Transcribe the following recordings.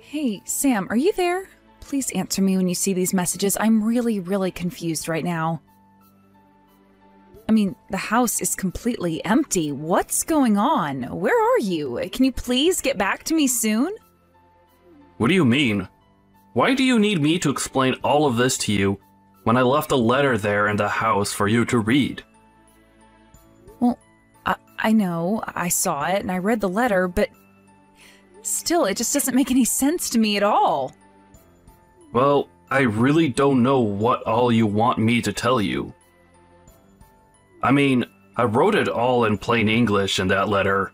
Hey, Sam, are you there? Please answer me when you see these messages. I'm really confused right now. I mean, the house is completely empty. What's going on? Where are you? Can you please get back to me soon? What do you mean? Why do you need me to explain all of this to you when I left a letter there in the house for you to read? Well, I know, I saw it and I read the letter, but still, it just doesn't make any sense to me at all. Well, I really don't know what all you want me to tell you. I mean, I wrote it all in plain English in that letter.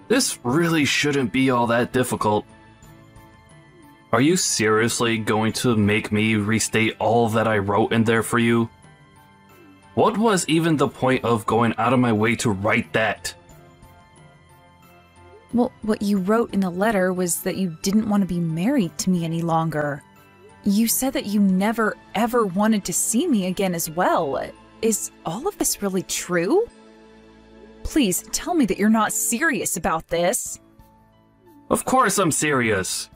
This really shouldn't be all that difficult. Are you seriously going to make me restate all that I wrote in there for you? What was even the point of going out of my way to write that? Well, what you wrote in the letter was that you didn't want to be married to me any longer. You said that you never ever wanted to see me again as well. Is all of this really true? Please tell me that you're not serious about this. Of course I'm serious.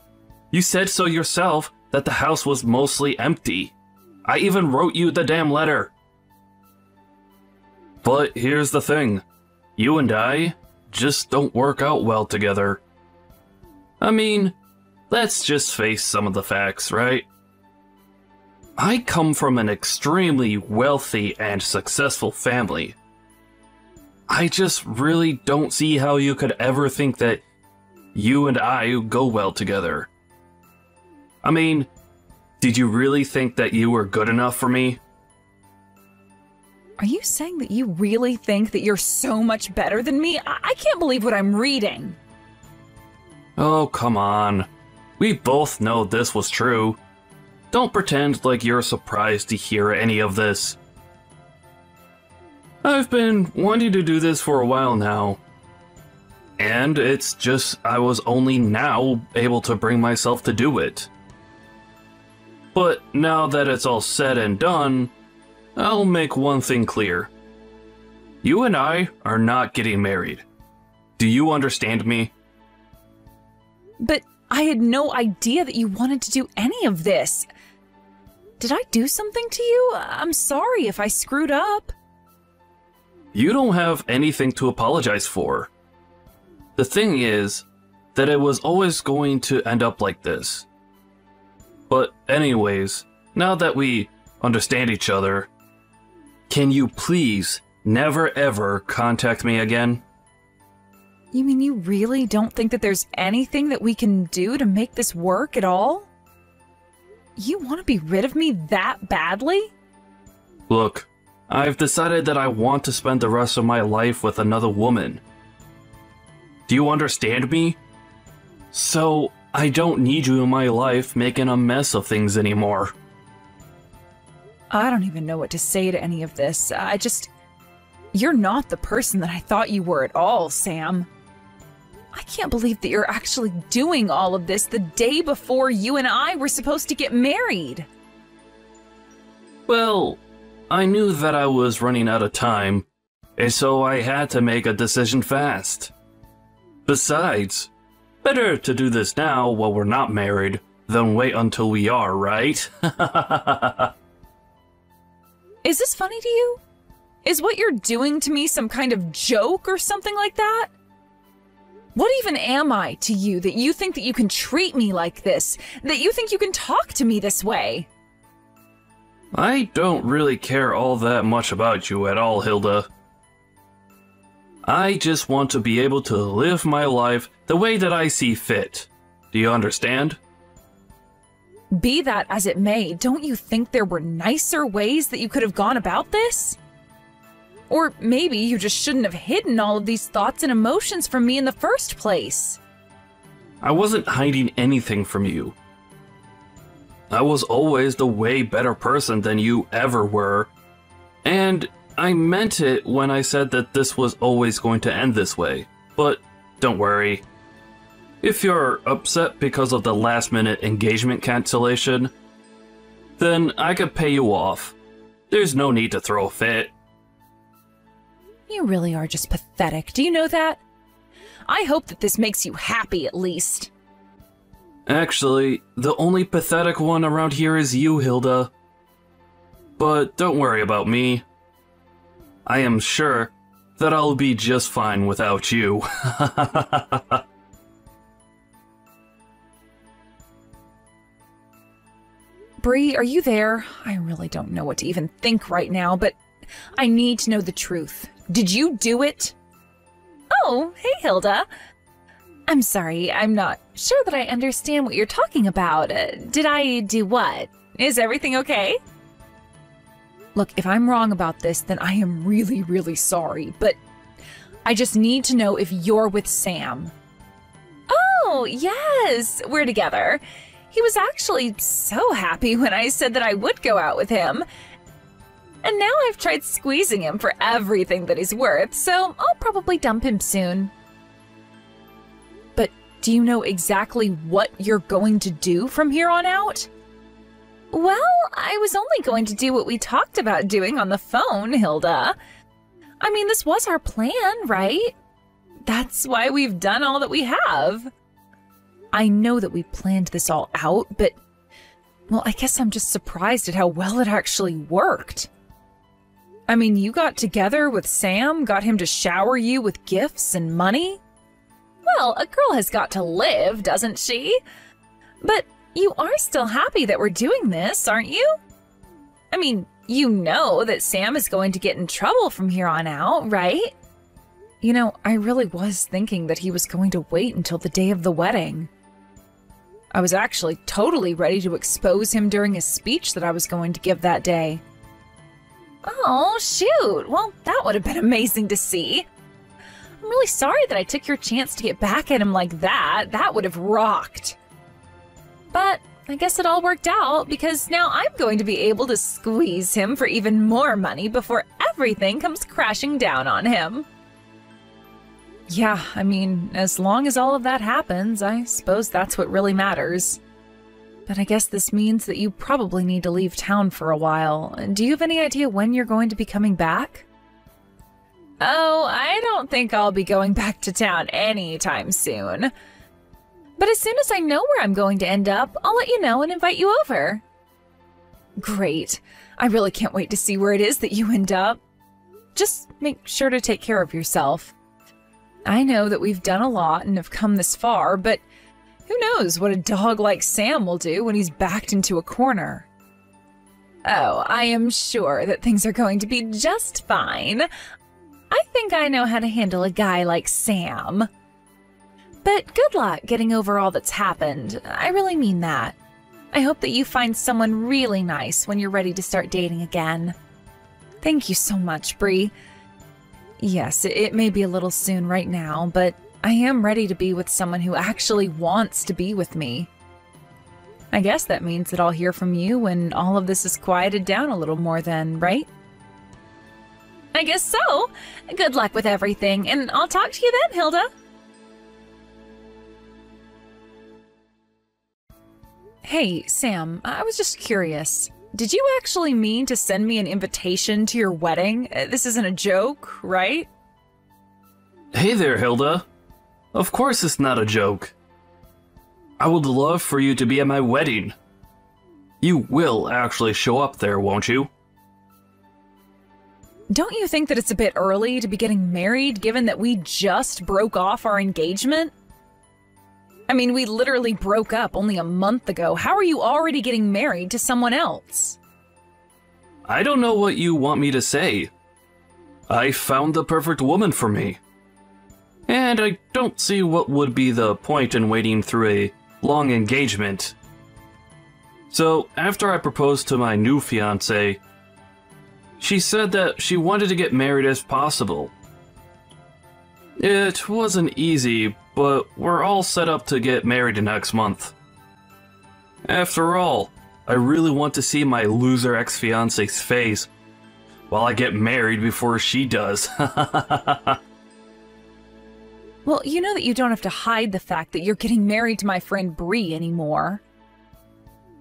You said so yourself that the house was mostly empty. I even wrote you the damn letter. But here's the thing. You and I just don't work out well together. I mean, let's just face some of the facts, right? I come from an extremely wealthy and successful family. I just really don't see how you could ever think that you and I go well together. I mean, did you really think that you were good enough for me? Are you saying that you really think that you're so much better than me? I can't believe what I'm reading. Oh, come on. We both know this was true. Don't pretend like you're surprised to hear any of this. I've been wanting to do this for a while now. And it's just I was only now able to bring myself to do it. But now that it's all said and done, I'll make one thing clear. You and I are not getting married. Do you understand me? But I had no idea that you wanted to do any of this. Did I do something to you? I'm sorry if I screwed up. You don't have anything to apologize for. The thing is that it was always going to end up like this. But anyways, now that we understand each other, can you please never ever contact me again? You mean you really don't think that there's anything that we can do to make this work at all? You want to be rid of me that badly? Look, I've decided that I want to spend the rest of my life with another woman. Do you understand me? So, I don't need you in my life making a mess of things anymore. I don't even know what to say to any of this. You're not the person that I thought you were at all, Sam. I can't believe that you're actually doing all of this the day before you and I were supposed to get married. Well, I knew that I was running out of time, and so I had to make a decision fast. Besides, better to do this now while we're not married than wait until we are, right? Is this funny to you? Is what you're doing to me some kind of joke or something like that? What even am I to you that you think that you can treat me like this? That you think you can talk to me this way? I don't really care all that much about you at all, Hilda. I just want to be able to live my life the way that I see fit. Do you understand? Be that as it may, don't you think there were nicer ways that you could have gone about this? Or maybe you just shouldn't have hidden all of these thoughts and emotions from me in the first place. I wasn't hiding anything from you. I was always the way better person than you ever were. And I meant it when I said that this was always going to end this way. But don't worry. If you're upset because of the last-minute engagement cancellation, then I could pay you off. There's no need to throw a fit. You really are just pathetic. Do you know that? I hope that this makes you happy at least. Actually, the only pathetic one around here is you, Hilda. But don't worry about me. I am sure that I'll be just fine without you. Bree, are you there? I really don't know what to even think right now, but I need to know the truth. Did you do it? Oh, hey, Hilda. I'm sorry, I'm not sure that I understand what you're talking about. Did I do what? Is everything okay? Look, if I'm wrong about this, then I am really, really sorry, but I just need to know if you're with Sam. Oh, yes, we're together. He was actually so happy when I said that I would go out with him. And now I've tried squeezing him for everything that he's worth, so I'll probably dump him soon. But do you know exactly what you're going to do from here on out? Well, I was only going to do what we talked about doing on the phone, Hilda. I mean, this was our plan, right? That's why we've done all that we have. I know that we planned this all out, but, well, I guess I'm just surprised at how well it actually worked. I mean, you got together with Sam, got him to shower you with gifts and money? Well, a girl has got to live, doesn't she? But you are still happy that we're doing this, aren't you? I mean, you know that Sam is going to get in trouble from here on out, right? You know, I really was thinking that he was going to wait until the day of the wedding. I was actually totally ready to expose him during a speech that I was going to give that day. Oh, shoot. Well, that would have been amazing to see. I'm really sorry that I took your chance to get back at him like that. That would have rocked. But I guess it all worked out because now I'm going to be able to squeeze him for even more money before everything comes crashing down on him. Yeah, I mean, as long as all of that happens, I suppose that's what really matters. But I guess this means that you probably need to leave town for a while. Do you have any idea when you're going to be coming back? Oh, I don't think I'll be going back to town anytime soon. But as soon as I know where I'm going to end up, I'll let you know and invite you over. Great. I really can't wait to see where it is that you end up. Just make sure to take care of yourself. I know that we've done a lot and have come this far, but who knows what a dog like Sam will do when he's backed into a corner. Oh, I am sure that things are going to be just fine. I think I know how to handle a guy like Sam. But good luck getting over all that's happened. I really mean that. I hope that you find someone really nice when you're ready to start dating again. Thank you so much, Bree. Yes, it may be a little soon right now, but I am ready to be with someone who actually wants to be with me. I guess that means that I'll hear from you when all of this is quieted down a little more then, right? I guess so. Good luck with everything, and I'll talk to you then, Hilda. Hey, Sam, I was just curious. Did you actually mean to send me an invitation to your wedding? This isn't a joke, right? Hey there, Hilda. Of course it's not a joke. I would love for you to be at my wedding. You will actually show up there, won't you? Don't you think that it's a bit early to be getting married, given that we just broke off our engagement? I mean, we literally broke up only a month ago. How are you already getting married to someone else? I don't know what you want me to say. I found the perfect woman for me. And I don't see what would be the point in waiting through a long engagement. So, after I proposed to my new fiancé, she said that she wanted to get married as possible. It wasn't easy, but we're all set up to get married next month. After all, I really want to see my loser ex-fiancé's face while I get married before she does. Well, you know that you don't have to hide the fact that you're getting married to my friend Bree anymore.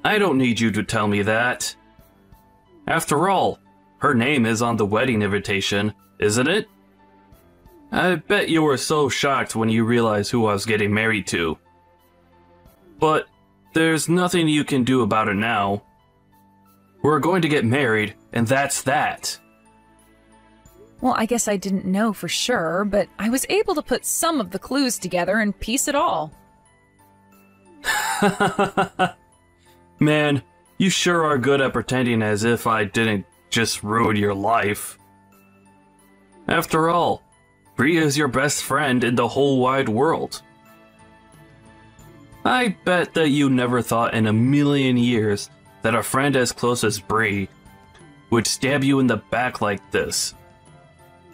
I don't need you to tell me that. After all, her name is on the wedding invitation, isn't it? I bet you were so shocked when you realized who I was getting married to. But there's nothing you can do about it now. We're going to get married, and that's that. Well, I guess I didn't know for sure, but I was able to put some of the clues together and piece it all. Man, you sure are good at pretending as if I didn't just ruin your life. After all, Bree is your best friend in the whole wide world. I bet that you never thought in a million years that a friend as close as Bree would stab you in the back like this.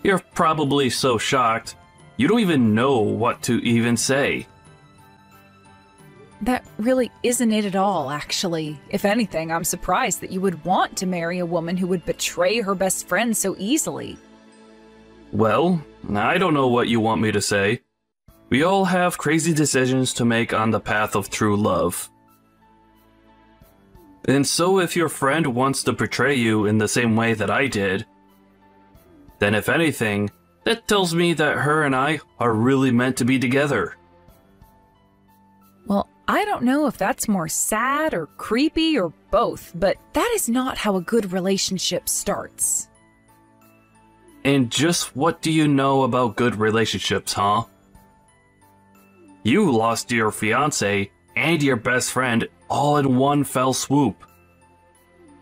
You're probably so shocked, you don't even know what to even say. That really isn't it at all, actually. If anything, I'm surprised that you would want to marry a woman who would betray her best friend so easily. Well, I don't know what you want me to say. We all have crazy decisions to make on the path of true love. And so if your friend wants to betray you in the same way that I did, then if anything, that tells me that her and I are really meant to be together. Well, I don't know if that's more sad or creepy or both, but that is not how a good relationship starts. And just what do you know about good relationships, huh? You lost your fiancé and your best friend all in one fell swoop.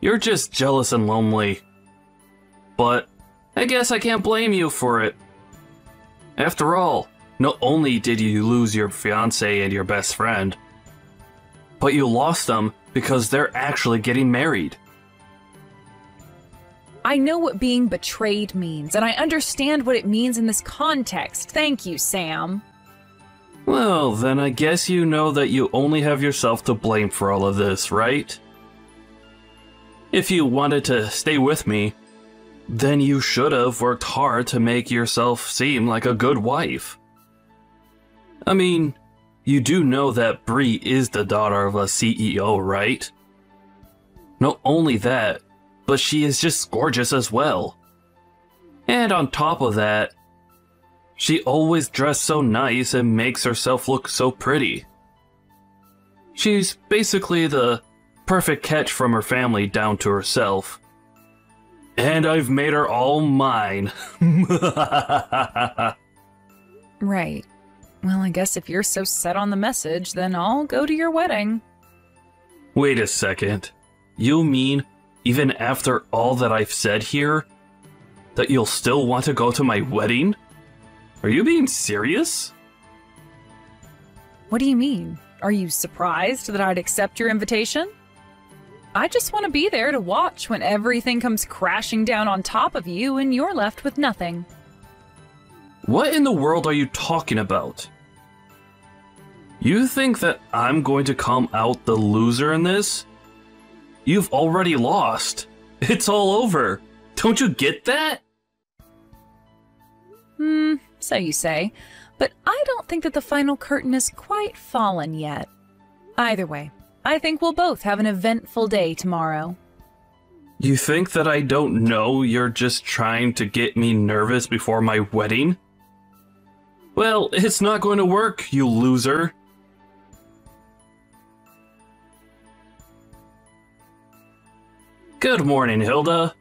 You're just jealous and lonely. But I guess I can't blame you for it. After all, not only did you lose your fiancé and your best friend, but you lost them because they're actually getting married. I know what being betrayed means, and I understand what it means in this context. Thank you, Sam. Well, then I guess you know that you only have yourself to blame for all of this, right? If you wanted to stay with me, then you should have worked hard to make yourself seem like a good wife. I mean, you do know that Bree is the daughter of a CEO, right? Not only that, but she is just gorgeous as well. And on top of that, she always dressed so nice and makes herself look so pretty. She's basically the perfect catch from her family down to herself. And I've made her all mine. Right. Well, I guess if you're so set on the message, then I'll go to your wedding. Wait a second. You mean, even after all that I've said here, that you'll still want to go to my wedding? Are you being serious? What do you mean? Are you surprised that I'd accept your invitation? I just want to be there to watch when everything comes crashing down on top of you and you're left with nothing. What in the world are you talking about? You think that I'm going to come out the loser in this? You've already lost. It's all over. Don't you get that? So you say. But I don't think that the final curtain has quite fallen yet. Either way, I think we'll both have an eventful day tomorrow. You think that I don't know you're just trying to get me nervous before my wedding? Well, it's not going to work, you loser. Good morning, Hilda.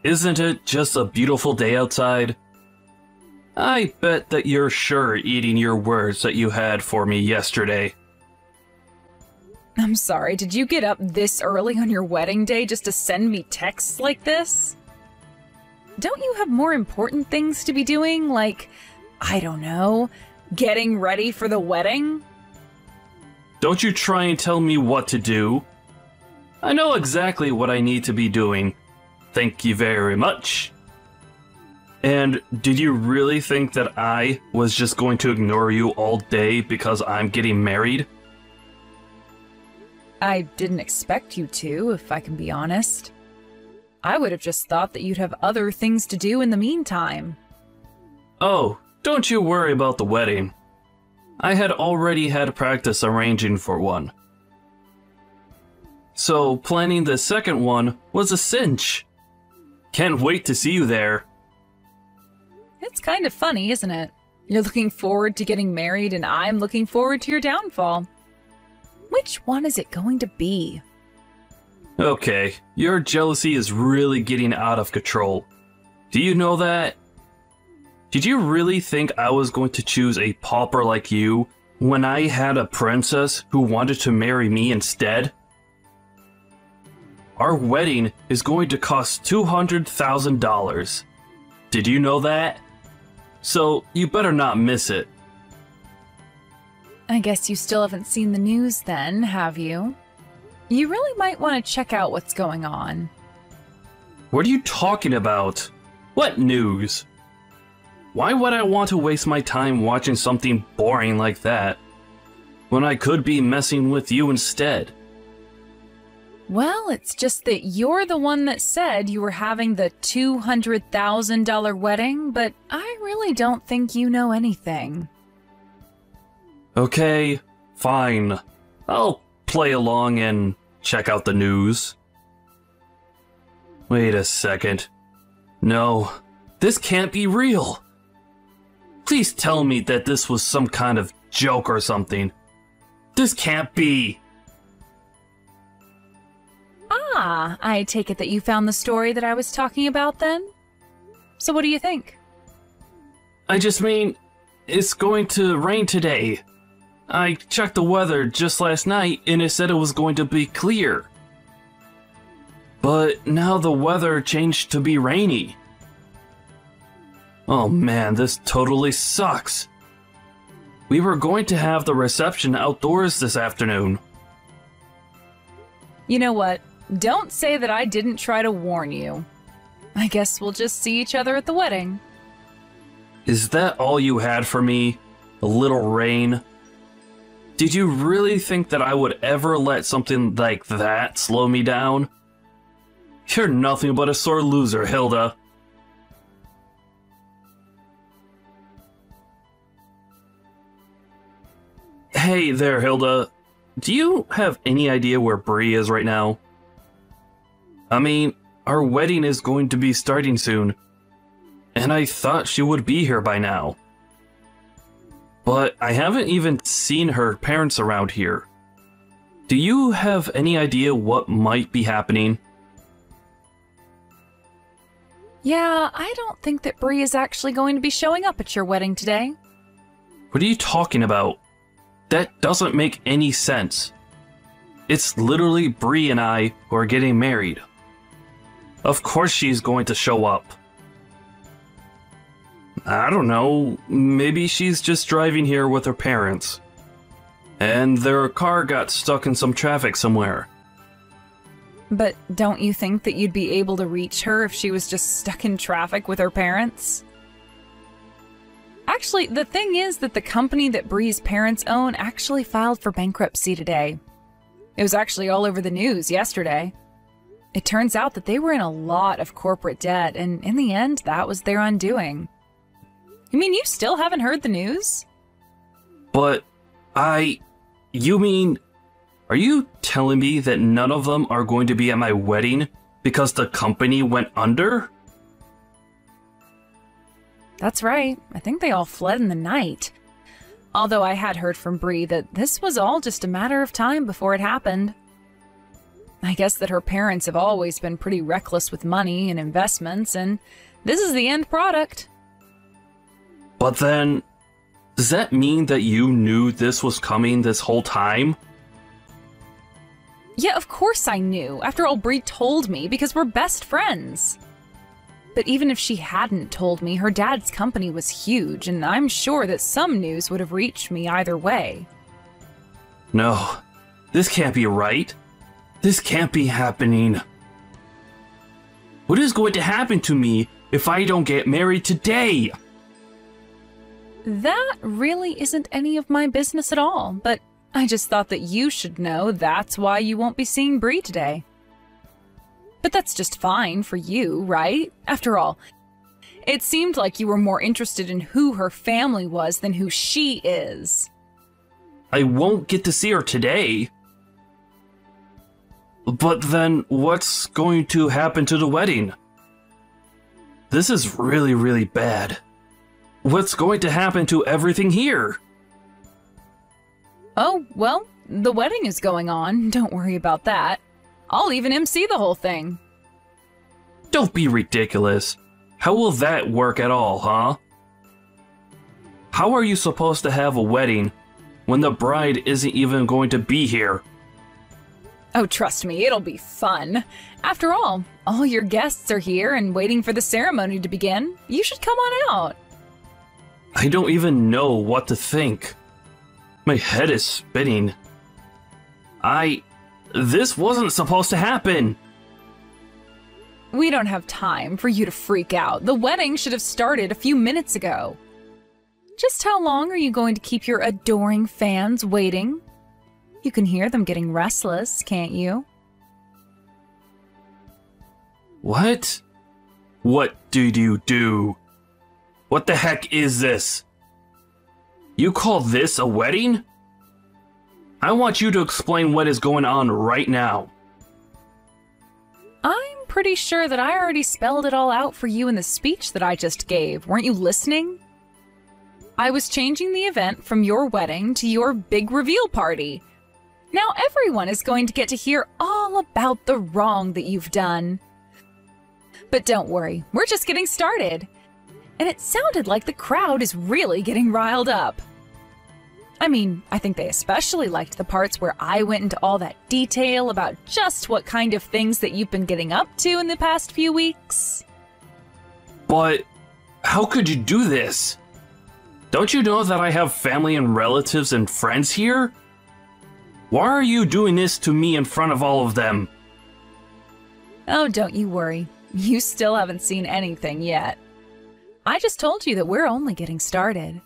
Isn't it just a beautiful day outside? I bet that you're sure eating your words that you had for me yesterday. I'm sorry, did you get up this early on your wedding day just to send me texts like this? Don't you have more important things to be doing, like, I don't know, getting ready for the wedding? Don't you try and tell me what to do. I know exactly what I need to be doing. Thank you very much. And did you really think that I was just going to ignore you all day because I'm getting married? I didn't expect you to, if I can be honest. I would have just thought that you'd have other things to do in the meantime. Oh, don't you worry about the wedding. I had already had practice arranging for one. So planning the second one was a cinch. Can't wait to see you there. It's kind of funny, isn't it? You're looking forward to getting married and I'm looking forward to your downfall. We which one is it going to be? Okay, your jealousy is really getting out of control. Do you know that? Did you really think I was going to choose a pauper like you when I had a princess who wanted to marry me instead? Our wedding is going to cost $200,000. Did you know that? So you better not miss it. I guess you still haven't seen the news then, have you? You really might want to check out what's going on. What are you talking about? What news? Why would I want to waste my time watching something boring like that when I could be messing with you instead? Well, it's just that you're the one that said you were having the $200,000 wedding, but I really don't think you know anything. Okay, fine. I'll play along and check out the news. Wait a second. No, this can't be real. Please tell me that this was some kind of joke or something. This can't be. Ah, I take it that you found the story that I was talking about then? So what do you think? I just mean, it's going to rain today. I checked the weather just last night and it said it was going to be clear. But now the weather changed to be rainy. Oh man, this totally sucks. We were going to have the reception outdoors this afternoon. You know what? Don't say that I didn't try to warn you. I guess we'll just see each other at the wedding. Is that all you had for me? A little rain? Did you really think that I would ever let something like that slow me down? You're nothing but a sore loser, Hilda. Hey there, Hilda. Do you have any idea where Bree is right now? I mean, our wedding is going to be starting soon, and I thought she would be here by now. But I haven't even seen her parents around here. Do you have any idea what might be happening? Yeah, I don't think that Bree is actually going to be showing up at your wedding today. What are you talking about? That doesn't make any sense. It's literally Bree and I who are getting married. Of course she's going to show up. I don't know, maybe she's just driving here with her parents. And their car got stuck in some traffic somewhere. But don't you think that you'd be able to reach her if she was just stuck in traffic with her parents? Actually, the thing is that the company that Bree's parents own actually filed for bankruptcy today. It was actually all over the news yesterday. It turns out that they were in a lot of corporate debt, and in the end, that was their undoing. You mean you still haven't heard the news? But you mean, are you telling me that none of them are going to be at my wedding because the company went under? That's right. I think they all fled in the night. Although I had heard from Bree that this was all just a matter of time before it happened. I guess that her parents have always been pretty reckless with money and investments, and this is the end product. But then, does that mean that you knew this was coming this whole time? Yeah, of course I knew. After all, Bree told me because we're best friends. But even if she hadn't told me, her dad's company was huge, and I'm sure that some news would have reached me either way. No, this can't be right. This can't be happening. What is going to happen to me if I don't get married today? That really isn't any of my business at all, but I just thought that you should know that's why you won't be seeing Bree today. But that's just fine for you, right? After all, it seemed like you were more interested in who her family was than who she is. I won't get to see her today. But then what's going to happen to the wedding? This is really, really bad. What's going to happen to everything here? Oh, well, The wedding is going on, don't worry about that. I'll even MC the whole thing. Don't be ridiculous. How will that work at all, huh? How are you supposed to have a wedding when the bride isn't even going to be here? Oh, trust me, it'll be fun. After all your guests are here and waiting for the ceremony to begin. You should come on out. I don't even know what to think. My head is spinning. This wasn't supposed to happen. We don't have time for you to freak out. The wedding should have started a few minutes ago. Just how long are you going to keep your adoring fans waiting? You can hear them getting restless, can't you? What? What did you do? What the heck is this? You call this a wedding? I want you to explain what is going on right now. I'm pretty sure that I already spelled it all out for you in the speech that I just gave. Weren't you listening? I was changing the event from your wedding to your big reveal party. Now everyone is going to get to hear all about the wrong that you've done. But don't worry, we're just getting started. And it sounded like the crowd is really getting riled up. I mean, I think they especially liked the parts where I went into all that detail about just what kind of things that you've been getting up to in the past few weeks. But how could you do this? Don't you know that I have family and relatives and friends here? Why are you doing this to me in front of all of them? Oh, don't you worry. You still haven't seen anything yet. I just told you that we're only getting started.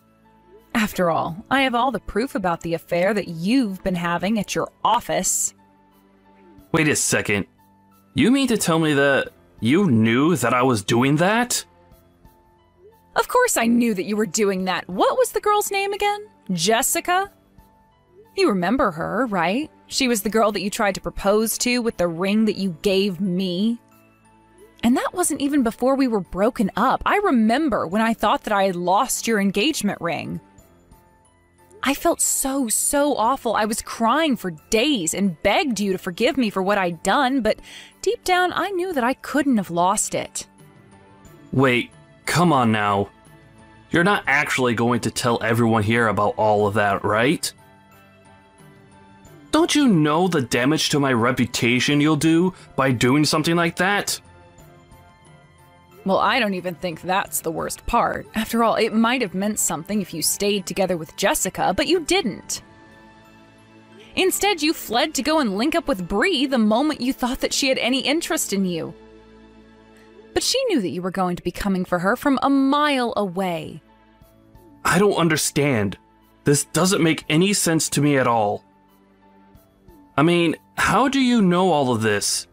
After all, I have all the proof about the affair that you've been having at your office. Wait a second. You mean to tell me that you knew that I was doing that? Of course I knew that you were doing that. What was the girl's name again? Jessica? You remember her, right? She was the girl that you tried to propose to with the ring that you gave me. And that wasn't even before we were broken up. I remember when I thought that I had lost your engagement ring. I felt so awful. I was crying for days and begged you to forgive me for what I'd done, but deep down I knew that I couldn't have lost it. Wait, come on now. You're not actually going to tell everyone here about all of that, right? Don't you know the damage to my reputation you'll do by doing something like that? Well, I don't even think that's the worst part. After all, it might have meant something if you stayed together with Jessica, but you didn't. Instead, you fled to go and link up with Bree the moment you thought that she had any interest in you. But she knew that you were going to be coming for her from a mile away. I don't understand. This doesn't make any sense to me at all. I mean, how do you know all of this?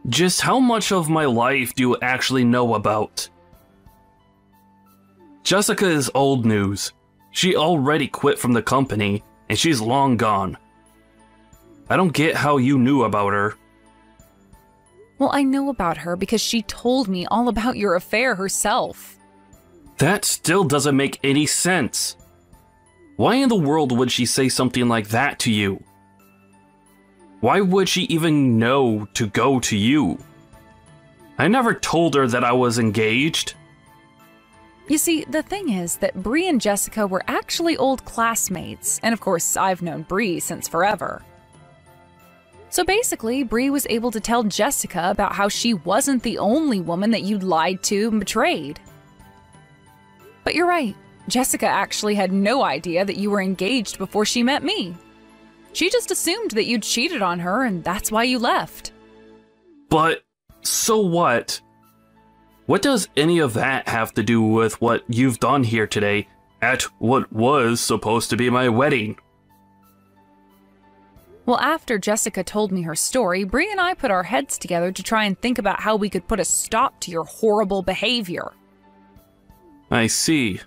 Just how much of my life do you actually know about? Jessica is old news. She already quit from the company, and she's long gone. I don't get how you knew about her. Well, I know about her because she told me all about your affair herself. That still doesn't make any sense. Why in the world would she say something like that to you? Why would she even know to go to you? I never told her that I was engaged. You see, the thing is that Bree and Jessica were actually old classmates, and of course, I've known Bree since forever. So basically, Bree was able to tell Jessica about how she wasn't the only woman that you'd lied to and betrayed. But you're right, Jessica actually had no idea that you were engaged before she met me. She just assumed that you'd cheated on her, and that's why you left. But, so what? What does any of that have to do with what you've done here today at what was supposed to be my wedding? Well, after Jessica told me her story, Bree and I put our heads together to try and think about how we could put a stop to your horrible behavior. I see.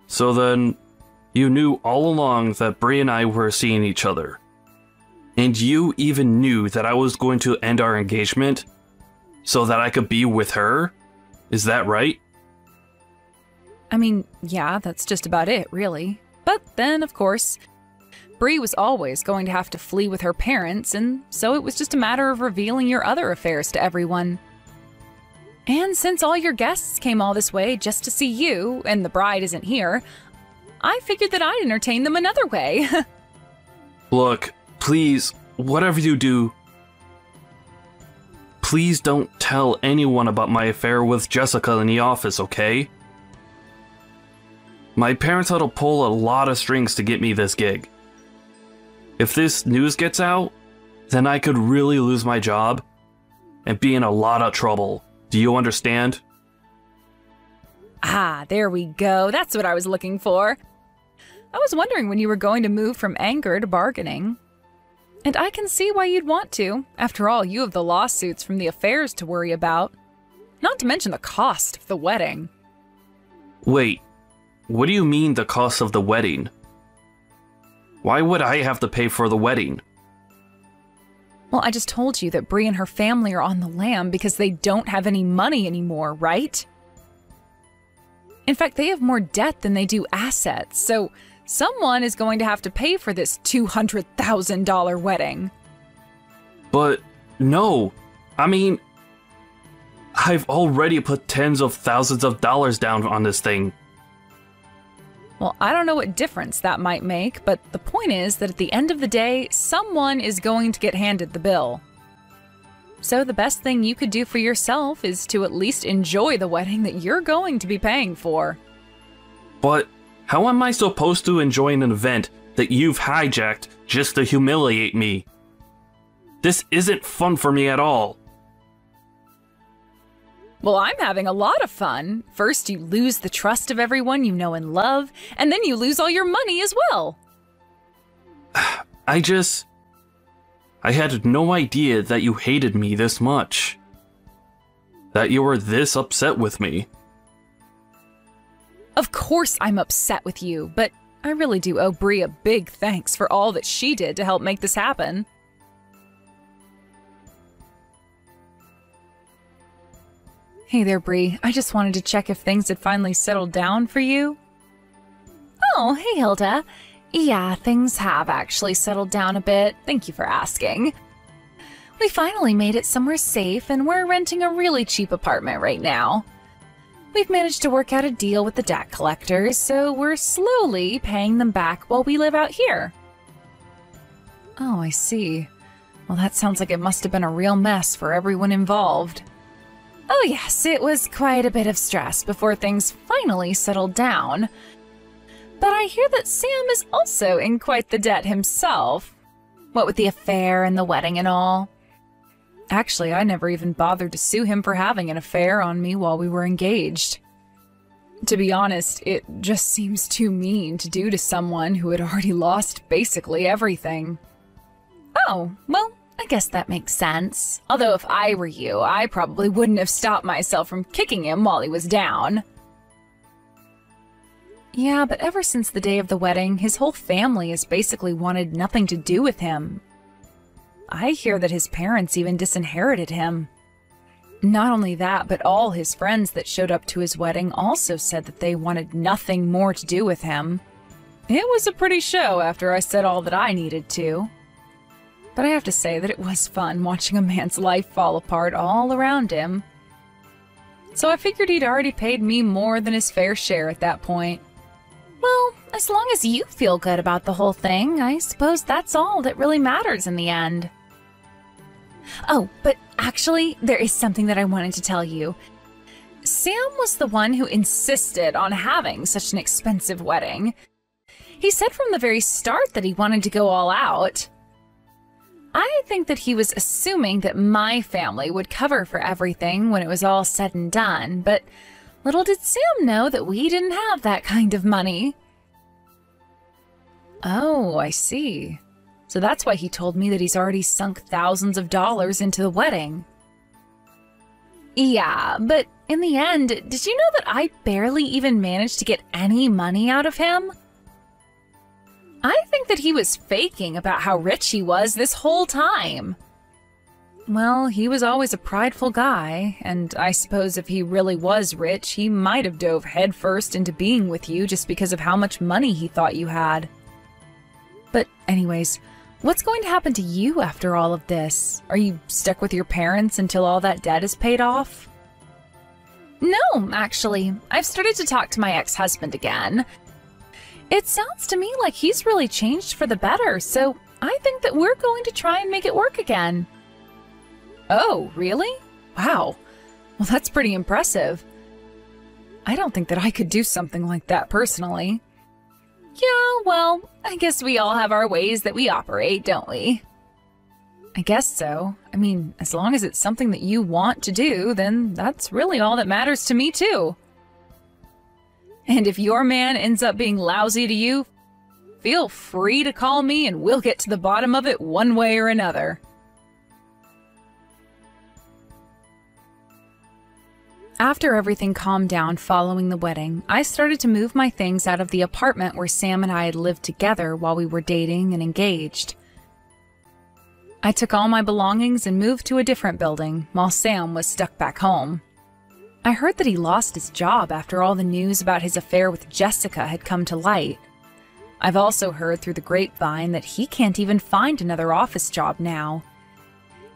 So then, you knew all along that Bree and I were seeing each other. And you even knew that I was going to end our engagement so that I could be with her? Is that right? I mean, yeah, that's just about it, really. But then, of course, Bree was always going to have to flee with her parents, and so it was just a matter of revealing your other affairs to everyone. And since all your guests came all this way just to see you, and the bride isn't here, I figured that I'd entertain them another way. Look, please, whatever you do, please don't tell anyone about my affair with Jessica in the office, okay? My parents had to pull a lot of strings to get me this gig. If this news gets out, then I could really lose my job and be in a lot of trouble. Do you understand? Ah, there we go. That's what I was looking for. I was wondering when you were going to move from anger to bargaining. And I can see why you'd want to. After all, you have the lawsuits from the affairs to worry about. Not to mention the cost of the wedding. Wait, what do you mean the cost of the wedding? Why would I have to pay for the wedding? Well, I just told you that Bree and her family are on the lam because they don't have any money anymore, right? In fact, they have more debt than they do assets, so someone is going to have to pay for this $200,000 wedding. But no, I mean, I've already put tens of thousands of dollars down on this thing. Well, I don't know what difference that might make, but the point is that at the end of the day, someone is going to get handed the bill. So the best thing you could do for yourself is to at least enjoy the wedding that you're going to be paying for. But how am I supposed to enjoy an event that you've hijacked just to humiliate me? This isn't fun for me at all. Well, I'm having a lot of fun. First, you lose the trust of everyone you know and love, and then you lose all your money as well. I had no idea that you hated me this much. That you were this upset with me. Of course I'm upset with you, but I really do owe Bree a big thanks for all that she did to help make this happen. Hey there, Bree. I just wanted to check if things had finally settled down for you. Oh, hey, Hilda. Yeah, things have actually settled down a bit. Thank you for asking. We finally made it somewhere safe, and we're renting a really cheap apartment right now. We've managed to work out a deal with the debt collectors, so we're slowly paying them back while we live out here. Oh, I see. Well, that sounds like it must have been a real mess for everyone involved. Oh yes, it was quite a bit of stress before things finally settled down. But I hear that Sam is also in quite the debt himself. What with the affair and the wedding and all. Actually, I never even bothered to sue him for having an affair on me while we were engaged. To be honest, it just seems too mean to do to someone who had already lost basically everything. Oh, well, I guess that makes sense. Although if I were you, I probably wouldn't have stopped myself from kicking him while he was down. Yeah, but ever since the day of the wedding, his whole family has basically wanted nothing to do with him. I hear that his parents even disinherited him. Not only that, but all his friends that showed up to his wedding also said that they wanted nothing more to do with him. It was a pretty show after I said all that I needed to. But I have to say that it was fun watching a man's life fall apart all around him. So I figured he'd already paid me more than his fair share at that point. Well, as long as you feel good about the whole thing, I suppose that's all that really matters in the end. Oh, but actually, there is something that I wanted to tell you. Sam was the one who insisted on having such an expensive wedding. He said from the very start that he wanted to go all out. I think that he was assuming that my family would cover for everything when it was all said and done, but little did Sam know that we didn't have that kind of money. Oh, I see. So that's why he told me that he's already sunk thousands of dollars into the wedding. Yeah, but in the end, did you know that I barely even managed to get any money out of him? I think that he was faking about how rich he was this whole time. Well, he was always a prideful guy, and I suppose if he really was rich, he might have dove headfirst into being with you just because of how much money he thought you had. But anyways, what's going to happen to you after all of this? Are you stuck with your parents until all that debt is paid off? No, actually. I've started to talk to my ex-husband again. It sounds to me like he's really changed for the better, so I think that we're going to try and make it work again. Oh, really? Wow. Well, that's pretty impressive. I don't think that I could do something like that personally. Yeah, well, I guess we all have our ways that we operate, don't we? I guess so. I mean, as long as it's something that you want to do, then that's really all that matters to me, too. And if your man ends up being lousy to you, feel free to call me and we'll get to the bottom of it one way or another. After everything calmed down following the wedding, I started to move my things out of the apartment where Sam and I had lived together while we were dating and engaged. I took all my belongings and moved to a different building while Sam was stuck back home. I heard that he lost his job after all the news about his affair with Jessica had come to light. I've also heard through the grapevine that he can't even find another office job now.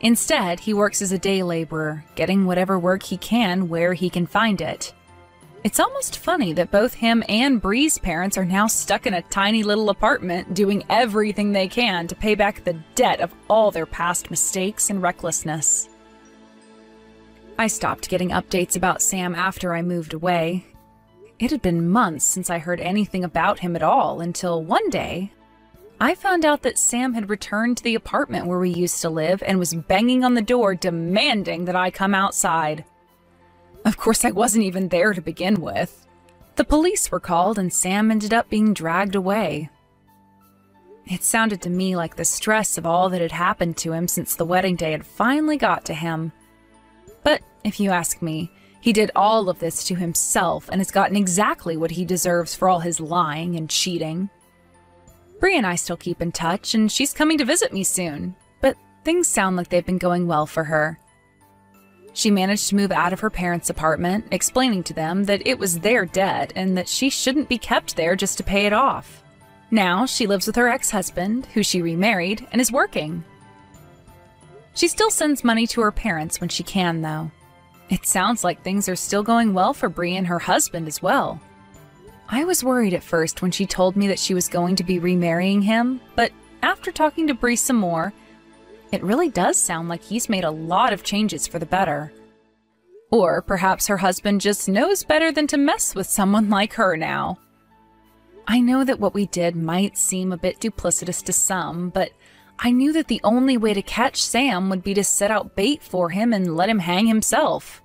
Instead, he works as a day laborer, getting whatever work he can where he can find it. It's almost funny that both him and Bree's parents are now stuck in a tiny little apartment doing everything they can to pay back the debt of all their past mistakes and recklessness. I stopped getting updates about Sam after I moved away. It had been months since I heard anything about him at all until one day, I found out that Sam had returned to the apartment where we used to live and was banging on the door demanding that I come outside. Of course, I wasn't even there to begin with. The police were called and Sam ended up being dragged away. It sounded to me like the stress of all that had happened to him since the wedding day had finally got to him. But if you ask me, he did all of this to himself and has gotten exactly what he deserves for all his lying and cheating. Bree and I still keep in touch, and she's coming to visit me soon, but things sound like they've been going well for her. She managed to move out of her parents' apartment, explaining to them that it was their debt and that she shouldn't be kept there just to pay it off. Now she lives with her ex-husband, who she remarried, and is working. She still sends money to her parents when she can, though. It sounds like things are still going well for Bree and her husband as well. I was worried at first when she told me that she was going to be remarrying him, but after talking to Bree some more, it really does sound like he's made a lot of changes for the better. Or perhaps her husband just knows better than to mess with someone like her now. I know that what we did might seem a bit duplicitous to some, but I knew that the only way to catch Sam would be to set out bait for him and let him hang himself.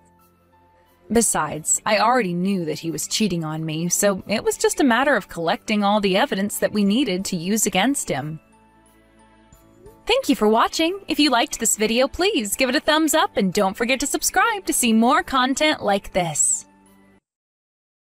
Besides, I already knew that he was cheating on me, so it was just a matter of collecting all the evidence that we needed to use against him. Thank you for watching. If you liked this video, please give it a thumbs up and don't forget to subscribe to see more content like this.